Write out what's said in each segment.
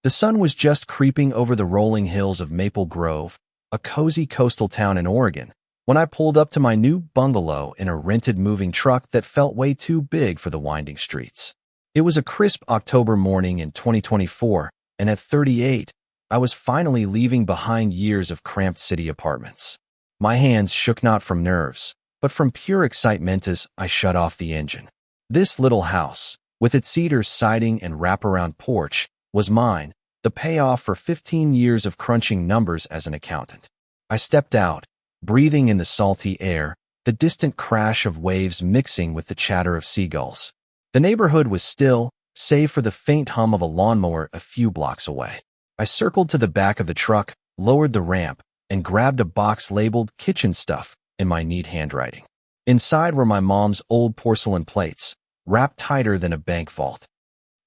The sun was just creeping over the rolling hills of Maple Grove, a cozy coastal town in Oregon, when I pulled up to my new bungalow in a rented moving truck that felt way too big for the winding streets. It was a crisp October morning in 2024, and at 38, I was finally leaving behind years of cramped city apartments. My hands shook not from nerves, but from pure excitement as I shut off the engine. This little house, with its cedar siding and wraparound porch, was mine, the payoff for 15 years of crunching numbers as an accountant. I stepped out, breathing in the salty air, the distant crash of waves mixing with the chatter of seagulls. The neighborhood was still, save for the faint hum of a lawnmower a few blocks away. I circled to the back of the truck, lowered the ramp, and grabbed a box labeled kitchen stuff in my neat handwriting. Inside were my mom's old porcelain plates, wrapped tighter than a bank vault.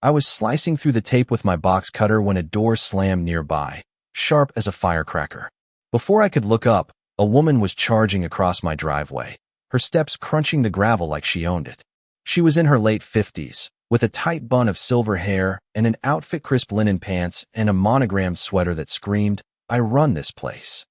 I was slicing through the tape with my box cutter when a door slammed nearby, sharp as a firecracker. Before I could look up, a woman was charging across my driveway, her steps crunching the gravel like she owned it. She was in her late 50s, with a tight bun of silver hair and an outfit crisp linen pants and a monogrammed sweater that screamed, "I run this place."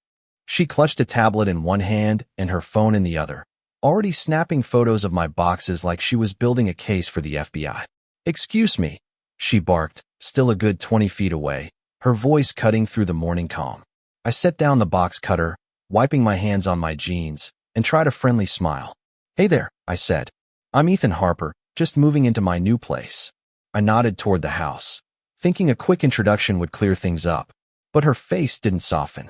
She clutched a tablet in one hand and her phone in the other, already snapping photos of my boxes like she was building a case for the FBI. "Excuse me," she barked, still a good 20 feet away, her voice cutting through the morning calm. I set down the box cutter, wiping my hands on my jeans, and tried a friendly smile. "Hey there," I said. "I'm Ethan Harper, just moving into my new place." I nodded toward the house, thinking a quick introduction would clear things up, but her face didn't soften.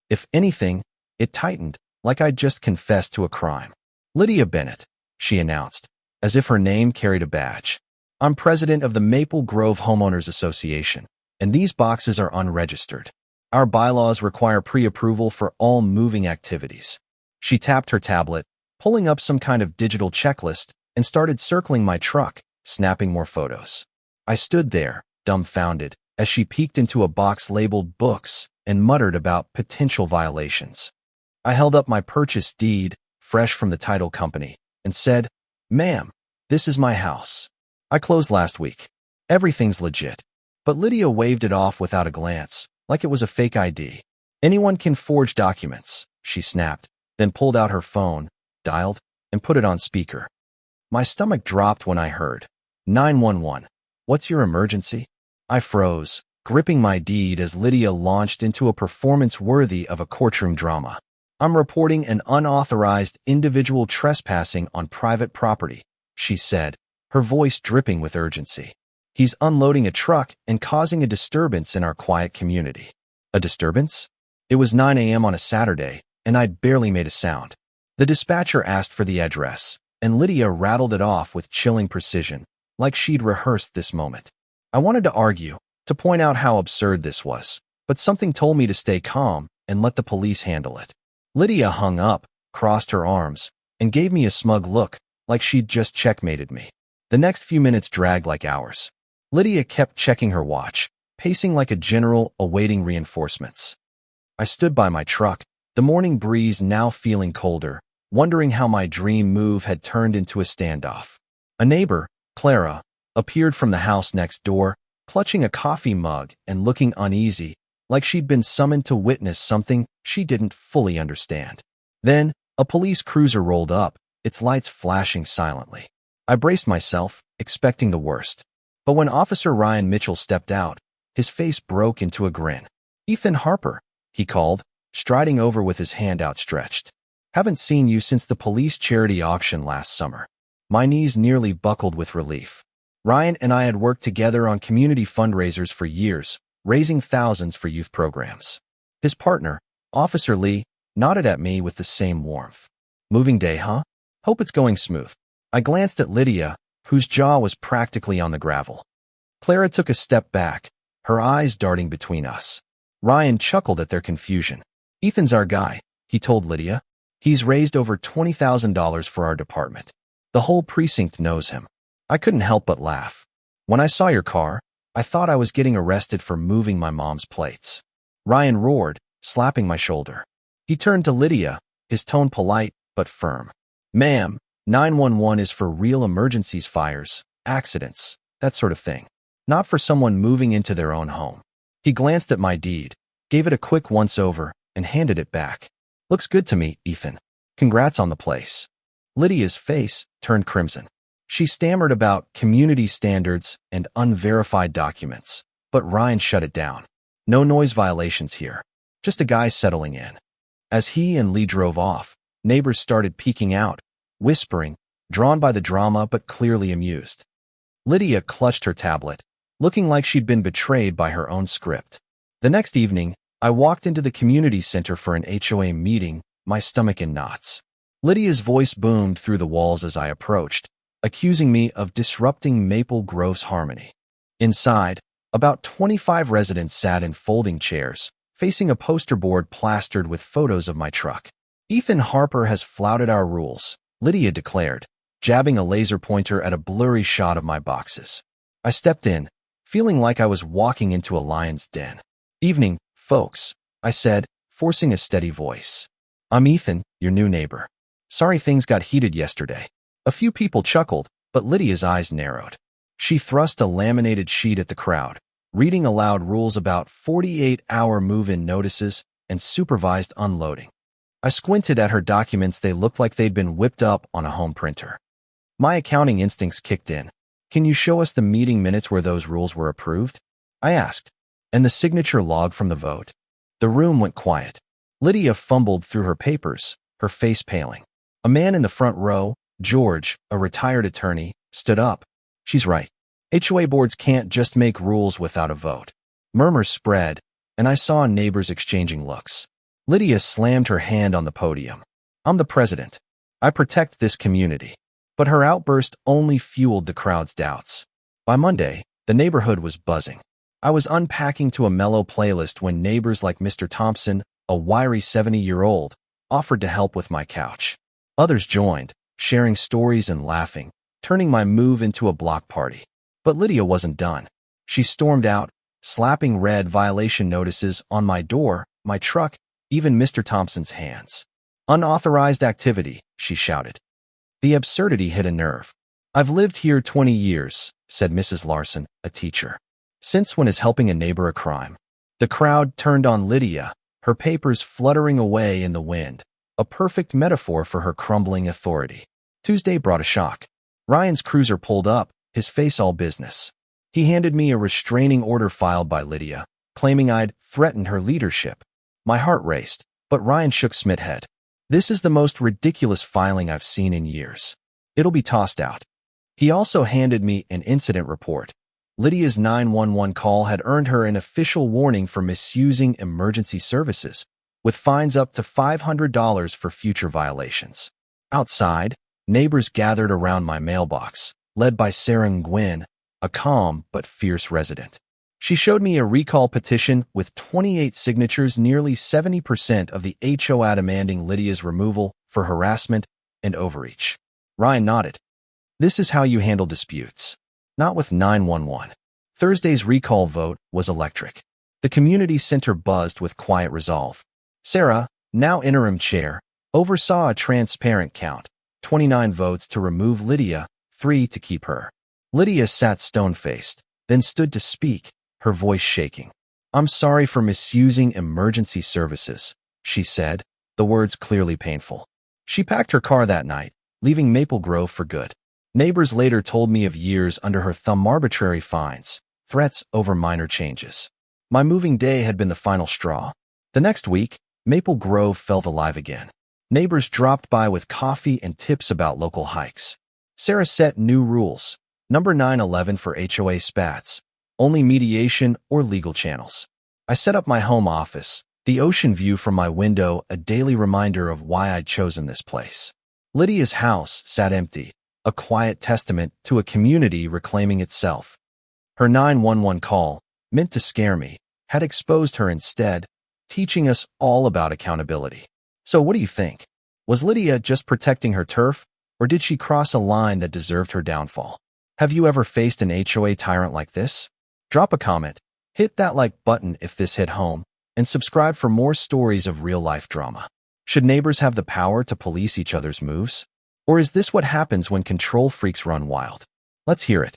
If anything, it tightened, like I'd just confessed to a crime. "Lydia Bennett," she announced, as if her name carried a badge. "I'm president of the Maple Grove Homeowners Association, and these boxes are unregistered. Our bylaws require pre-approval for all moving activities." She tapped her tablet, pulling up some kind of digital checklist, and started circling my truck, snapping more photos. I stood there, dumbfounded, as she peeked into a box labeled books and muttered about potential violations. I held up my purchase deed, fresh from the title company, and said, "Ma'am, this is my house. I closed last week. Everything's legit." But Lydia waved it off without a glance, like it was a fake ID. "Anyone can forge documents," she snapped, then pulled out her phone, dialed, and put it on speaker. My stomach dropped when I heard, "911. What's your emergency?" I froze, gripping my deed as Lydia launched into a performance worthy of a courtroom drama. "I'm reporting an unauthorized individual trespassing on private property," she said, her voice dripping with urgency. "He's unloading a truck and causing a disturbance in our quiet community." A disturbance? It was 9 a.m. on a Saturday, and I'd barely made a sound. The dispatcher asked for the address, and Lydia rattled it off with chilling precision, like she'd rehearsed this moment. I wanted to argue, to point out how absurd this was, but something told me to stay calm and let the police handle it. Lydia hung up, crossed her arms, and gave me a smug look, like she'd just checkmated me. The next few minutes dragged like hours. Lydia kept checking her watch, pacing like a general awaiting reinforcements. I stood by my truck, the morning breeze now feeling colder, wondering how my dream move had turned into a standoff. A neighbor, Clara, appeared from the house next door, clutching a coffee mug and looking uneasy, like she'd been summoned to witness something she didn't fully understand. Then, a police cruiser rolled up, its lights flashing silently. I braced myself, expecting the worst. But when Officer Ryan Mitchell stepped out, his face broke into a grin. "Ethan Harper," he called, striding over with his hand outstretched. "Haven't seen you since the police charity auction last summer." My knees nearly buckled with relief. Ryan and I had worked together on community fundraisers for years, raising thousands for youth programs. His partner, Officer Lee, nodded at me with the same warmth. "Moving day, huh? Hope it's going smooth." I glanced at Lydia, whose jaw was practically on the gravel. Clara took a step back, her eyes darting between us. Ryan chuckled at their confusion. "Ethan's our guy," he told Lydia. "He's raised over $20,000 for our department. The whole precinct knows him." I couldn't help but laugh. "When I saw your car, I thought I was getting arrested for moving my mom's plates." Ryan roared, slapping my shoulder. He turned to Lydia, his tone polite but firm. "Ma'am, 911 is for real emergencies, fires, accidents, that sort of thing. Not for someone moving into their own home." He glanced at my deed, gave it a quick once-over, and handed it back. Looks good to me, Ethan. Congrats on the place. Lydia's face turned crimson. She stammered about community standards and unverified documents, but Ryan shut it down. No noise violations here. Just a guy settling in. As he and Lee drove off, neighbors started peeking out, whispering, drawn by the drama but clearly amused. Lydia clutched her tablet, looking like she'd been betrayed by her own script. The next evening, I walked into the community center for an HOA meeting, my stomach in knots. Lydia's voice boomed through the walls as I approached, accusing me of disrupting Maple Grove's harmony. Inside, about 25 residents sat in folding chairs, facing a poster board plastered with photos of my truck. Ethan Harper has flouted our rules, Lydia declared, jabbing a laser pointer at a blurry shot of my boxes. I stepped in, feeling like I was walking into a lion's den. Evening, folks, I said, forcing a steady voice. I'm Ethan, your new neighbor. Sorry things got heated yesterday. A few people chuckled, but Lydia's eyes narrowed. She thrust a laminated sheet at the crowd, reading aloud rules about 48-hour move-in notices and supervised unloading. I squinted at her documents. They looked like they'd been whipped up on a home printer. My accounting instincts kicked in. Can you show us the meeting minutes where those rules were approved? I asked. And the signature log from the vote? The room went quiet. Lydia fumbled through her papers, her face paling. A man in the front row, George, a retired attorney, stood up. She's right. HOA boards can't just make rules without a vote. Murmurs spread, and I saw neighbors exchanging looks. Lydia slammed her hand on the podium. I'm the president. I protect this community. But her outburst only fueled the crowd's doubts. By Monday, the neighborhood was buzzing. I was unpacking to a mellow playlist when neighbors like Mr. Thompson, a wiry 70-year-old, offered to help with my couch. Others joined, sharing stories and laughing, turning my move into a block party. But Lydia wasn't done. She stormed out, slapping red violation notices on my door, my truck, even Mr. Thompson's hands. Unauthorized activity, she shouted. The absurdity hit a nerve. I've lived here 20 years, said Mrs. Larson, a teacher. Since when is helping a neighbor a crime? The crowd turned on Lydia, her papers fluttering away in the wind, a perfect metaphor for her crumbling authority. Tuesday brought a shock. Ryan's cruiser pulled up, his face all business. He handed me a restraining order filed by Lydia, claiming I'd threatened her leadership. My heart raced, but Ryan shook Smith's head. This is the most ridiculous filing I've seen in years. It'll be tossed out. He also handed me an incident report. Lydia's 911 call had earned her an official warning for misusing emergency services, with fines up to $500 for future violations. Outside, neighbors gathered around my mailbox, led by Sarah Nguyen, a calm but fierce resident. She showed me a recall petition with 28 signatures, nearly 70% of the HOA demanding Lydia's removal for harassment and overreach. Ryan nodded. This is how you handle disputes. Not with 911. Thursday's recall vote was electric. The community center buzzed with quiet resolve. Sarah, now interim chair, oversaw a transparent count, 29 votes to remove Lydia, 3 to keep her. Lydia sat stone-faced, then stood to speak, her voice shaking. I'm sorry for misusing emergency services, she said, the words clearly painful. She packed her car that night, leaving Maple Grove for good. Neighbors later told me of years under her thumb, arbitrary fines, threats over minor changes. My moving day had been the final straw. The next week, Maple Grove felt alive again. Neighbors dropped by with coffee and tips about local hikes. Sarah set new rules. Number 911 for HOA spats. Only mediation or legal channels. I set up my home office, the ocean view from my window a daily reminder of why I'd chosen this place. Lydia's house sat empty, a quiet testament to a community reclaiming itself. Her 911 call, meant to scare me, had exposed her instead, teaching us all about accountability. So what do you think? Was Lydia just protecting her turf, or did she cross a line that deserved her downfall? Have you ever faced an HOA tyrant like this? Drop a comment, hit that like button if this hit home, and subscribe for more stories of real-life drama. Should neighbors have the power to police each other's moves? Or is this what happens when control freaks run wild? Let's hear it.